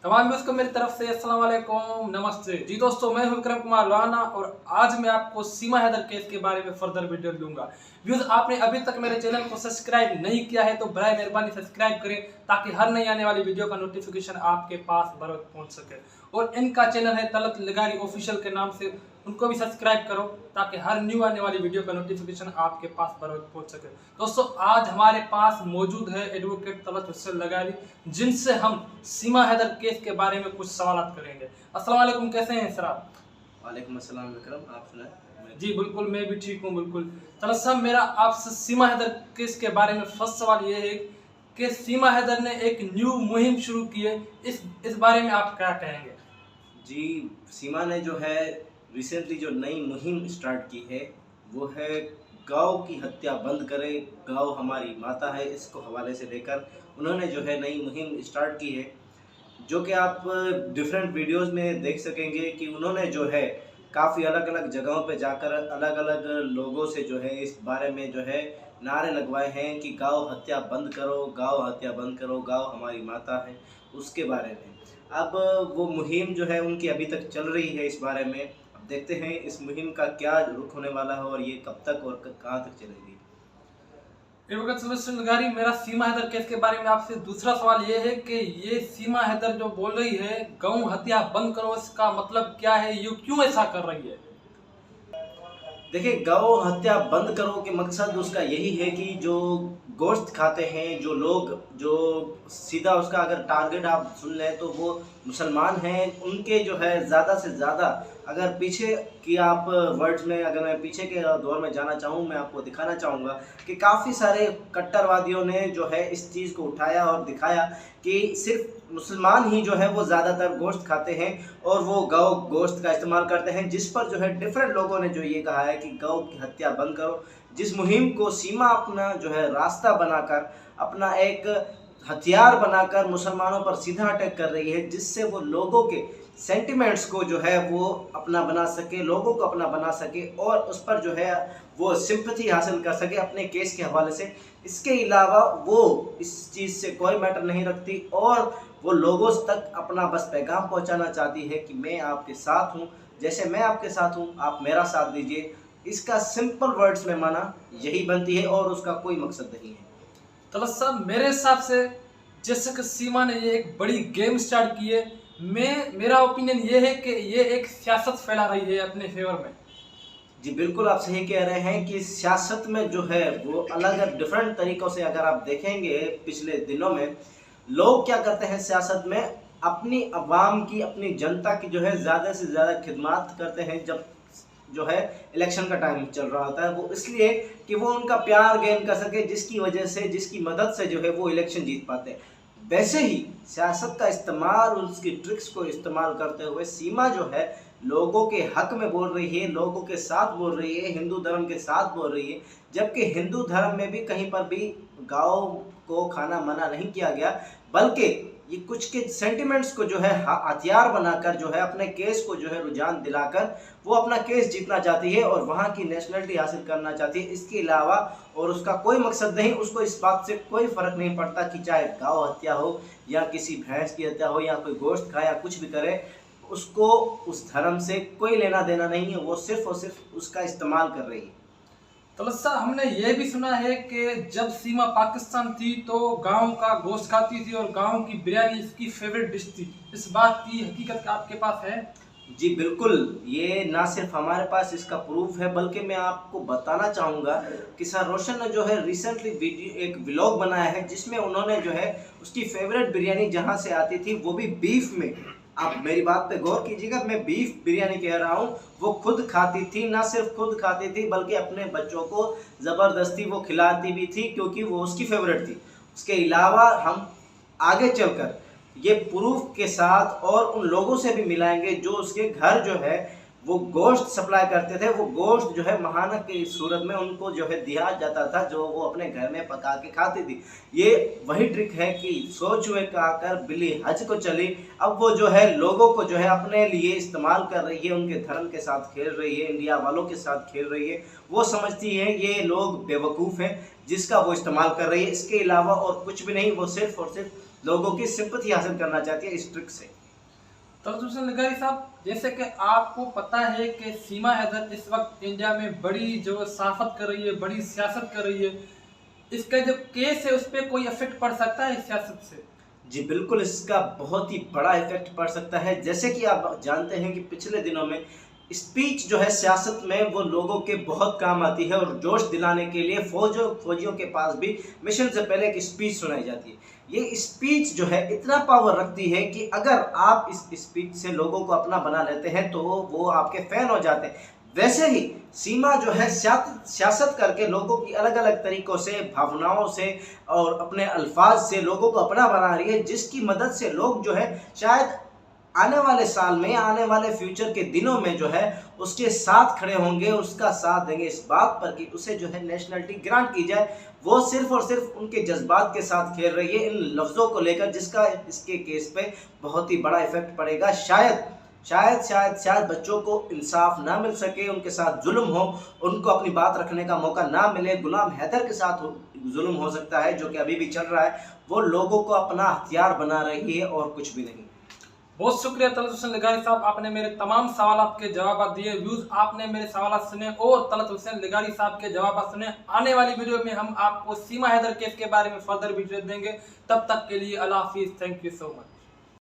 तमाम व्यूअर्स को मेरी तरफ से अस्सलाम वालेकुम, नमस्ते जी दोस्तों। मैं हूं विक्रम कुमार लोहाना और आज मैं आपको सीमा हैदर केस के बारे में फर्दर वीडियो दूंगा। व्यूअर्स, आपने अभी तक मेरे चैनल को सब्सक्राइब नहीं किया है तो बराए मेहरबानी सब्सक्राइब करें ताकि हर नई आने वाली वीडियो का नोटिफिकेशन आपके पास बर वक्त पहुंच सके। और इनका चैनल है तलत लगारी ऑफिशियल के नाम से, उनको भी सब्सक्राइब करो ताकि हर न्यू आने वाली वीडियो का नोटिफिकेशन आपके पास बर वक्त पहुंच सके। दोस्तों, आज हमारे पास मौजूद है एडवोकेट तलत हुसैन लगारी, जिनसे हम सीमा हैदर केस के बारे में कुछ सवाल करेंगे। अस्सलाम वालेकुम, कैसे हैं सर आप? वालेकुम अस्सलाम विक्रम, आप सुनाएं। जी बिल्कुल, मैं भी ठीक हूँ बिल्कुल। तलत साहब, मेरा आपसे सीमा हैदर केस के बारे में फर्स्ट सवाल ये है कि सीमा हैदर ने एक न्यू मुहिम शुरू की है, इस बारे में आप क्या कहेंगे? जी, सीमा ने जो है रिसेंटली जो नई मुहिम स्टार्ट की है वो है गौ की हत्या बंद करे, गौ हमारी माता है, इसको हवाले से लेकर उन्होंने जो है नई मुहिम स्टार्ट की है, जो कि आप डिफरेंट वीडियोस में देख सकेंगे कि उन्होंने जो है काफ़ी अलग अलग जगहों पे जाकर अलग अलग लोगों से जो है इस बारे में जो है नारे लगवाए हैं कि गौ हत्या बंद करो, गौ हत्या बंद करो, गौ हमारी माता है, उसके बारे में। अब वो मुहिम जो है उनकी अभी तक चल रही है। इस बारे में अब देखते हैं इस मुहिम का क्या रुख होने वाला है और ये कब तक और कहाँ तक चलेगी। एडवोकेट हुसैन लगारी, मेरा सीमा हैदर केस के बारे में आपसे दूसरा सवाल ये है कि ये सीमा हैदर जो बोल रही है गौ हत्या बंद करो, इसका मतलब क्या है? ये क्यों ऐसा कर रही है? देखिए, गौ हत्या बंद करो के मकसद उसका यही है कि जो गोश्त खाते हैं जो लोग, जो सीधा उसका अगर टारगेट आप सुन लें तो वो मुसलमान हैं, उनके जो है ज़्यादा से ज़्यादा, अगर पीछे की आप वर्ड्स में, अगर मैं पीछे के दौर में जाना चाहूँ, मैं आपको दिखाना चाहूँगा कि काफ़ी सारे कट्टरवादियों ने जो है इस चीज़ को उठाया और दिखाया कि सिर्फ मुसलमान ही जो है वो ज़्यादातर गोश्त खाते हैं और वो गौ गोश्त का इस्तेमाल करते हैं, जिस पर जो है डिफरेंट लोगों ने जो ये कहा है कि गौ की हत्या बंद करो। जिस मुहिम को सीमा अपना जो है रास्ता बनाकर, अपना एक हथियार बनाकर मुसलमानों पर सीधा अटैक कर रही है, जिससे वो लोगों के सेंटिमेंट्स को जो है वो अपना बना सके, लोगों को अपना बना सके और उस पर जो है वो सिंपैथी हासिल कर सके अपने केस के हवाले से। इसके अलावा वो इस चीज़ से कोई मैटर नहीं रखती और वो लोगों तक अपना बस पैगाम पहुंचाना चाहती है कि मैं आपके साथ हूं, जैसे मैं आपके साथ हूं आप मेरा साथ दीजिए। इसका सिंपल वर्ड्स में माना यही बनती है और उसका कोई मकसद नहीं है। तलत साहब, मेरे हिसाब से जैसे कि सीमा ने ये एक बड़ी गेम स्टार्ट की है, मेरा ओपिनियन ये है कि ये एक सियासत फैला रही है अपने फेवर में। जी बिल्कुल, आप सही कह रहे हैं कि सियासत में जो है वो अलग डिफरेंट तरीक़ों से, अगर आप देखेंगे पिछले दिनों में लोग क्या करते हैं सियासत में, अपनी अवाम की, अपनी जनता की जो है ज़्यादा से ज़्यादा खिदमत करते हैं जब जो है इलेक्शन का टाइम चल रहा होता है, वो इसलिए कि वो उनका प्यार गेन कर सके, जिसकी वजह से, जिसकी मदद से जो है वो इलेक्शन जीत पाते हैं। वैसे ही सियासत का इस्तेमाल, उसकी ट्रिक्स को इस्तेमाल करते हुए सीमा जो है लोगों के हक में बोल रही है, लोगों के साथ बोल रही है, हिंदू धर्म के साथ बोल रही है, जबकि हिंदू धर्म में भी कहीं पर भी गौ को खाना मना नहीं किया गया, बल्कि ये कुछ के सेंटिमेंट्स को जो है हथियार बनाकर जो है अपने केस को जो है रुझान दिलाकर वो अपना केस जीतना चाहती है और वहाँ की नेशनलिटी हासिल करना चाहती है। इसके अलावा और उसका कोई मकसद नहीं, उसको इस बात से कोई फ़र्क नहीं पड़ता कि चाहे गौ हत्या हो या किसी भैंस की हत्या हो या कोई गोश्त खाए या कुछ भी करे, उसको उस धर्म से कोई लेना देना नहीं है, वो सिर्फ और सिर्फ उसका इस्तेमाल कर रही है। तलत साहब, हमने ये भी सुना है कि जब सीमा पाकिस्तान थी तो गांव का गोश्त खाती थी और गांव की बिरयानी इसकी फेवरेट डिश थी। इस बात की हकीकत आपके पास है? जी बिल्कुल, ये ना सिर्फ हमारे पास इसका प्रूफ है बल्कि मैं आपको बताना चाहूँगा कि सर रोशन ने जो है रिसेंटली एक व्लॉग बनाया है जिसमें उन्होंने जो है उसकी फेवरेट बिरयानी जहाँ से आती थी, वो भी बीफ में, आप मेरी बात पे गौर कीजिएगा, मैं बीफ बिरयानी कह रहा हूँ, वो खुद खाती थी, ना सिर्फ खुद खाती थी बल्कि अपने बच्चों को ज़बरदस्ती वो खिलाती भी थी क्योंकि वो उसकी फेवरेट थी। उसके अलावा हम आगे चलकर ये प्रूफ के साथ और उन लोगों से भी मिलाएंगे जो उसके घर जो है वो गोश्त सप्लाई करते थे, वो गोश्त जो है महाना की सूरत में उनको जो है दिया जाता था, जो वो अपने घर में पका के खाती थी। ये वही ट्रिक है कि सो चूहे का आकर बिल्ली हज को चली। अब वो जो है लोगों को जो है अपने लिए इस्तेमाल कर रही है, उनके धर्म के साथ खेल रही है, इंडिया वालों के साथ खेल रही है। वो समझती है ये लोग बेवकूफ़ हैं जिसका वो इस्तेमाल कर रही है, इसके अलावा और कुछ भी नहीं। वो सिर्फ और सिर्फ लोगों की सिंपैथी हासिल करना चाहती है इस ट्रिक से। तलत हुसैन लगारी साहब, जैसे कि आपको पता है कि सीमा हैदर इस वक्त इंडिया में बड़ी जो साफत कर रही है, बड़ी सियासत कर रही है, इसका जो केस है उस पर कोई इफेक्ट पड़ सकता है इस सियासत से? जी बिल्कुल, इसका बहुत ही बड़ा इफेक्ट पड़ सकता है। जैसे कि आप जानते हैं कि पिछले दिनों में स्पीच जो है सियासत में वो लोगों के बहुत काम आती है, और जोश दिलाने के लिए फौजियों के पास भी मिशन से पहले एक स्पीच सुनाई जाती है। ये स्पीच जो है इतना पावर रखती है कि अगर आप इस स्पीच से लोगों को अपना बना लेते हैं तो वो आपके फैन हो जाते हैं। वैसे ही सीमा जो है सियासत करके लोगों की अलग अलग तरीकों से, भावनाओं से और अपने अल्फाज से लोगों को अपना बना रही है, जिसकी मदद से लोग जो है शायद आने वाले साल में, आने वाले फ्यूचर के दिनों में जो है उसके साथ खड़े होंगे, उसका साथ देंगे इस बात पर कि उसे जो है नेशनलिटी ग्रांट की जाए। वो सिर्फ और सिर्फ उनके जज्बात के साथ खेल रही है इन लफ्ज़ों को लेकर, जिसका इसके केस पे बहुत ही बड़ा इफेक्ट पड़ेगा। शायद बच्चों को इंसाफ ना मिल सके, उनके साथ जुल्म हो, उनको अपनी बात रखने का मौका ना मिले। गुलाम हैदर के साथ जुल्म हो सकता है जो कि अभी भी चल रहा है। वो लोगों को अपना हथियार बना रही है और कुछ भी नहीं। बहुत शुक्रिया तलत हुसैन लगारी साहब, आपने मेरे तमाम सवालों के जवाब दिए। व्यूज आपने मेरे सवाल सुने और तलत हुसैन लगारी साहब के जवाब सुने। आने वाली वीडियो में हम आपको सीमा हैदर केस के बारे में फर्दर वीडियो देंगे। तब तक के लिए अल्लाह हाफिज। Thank you so much.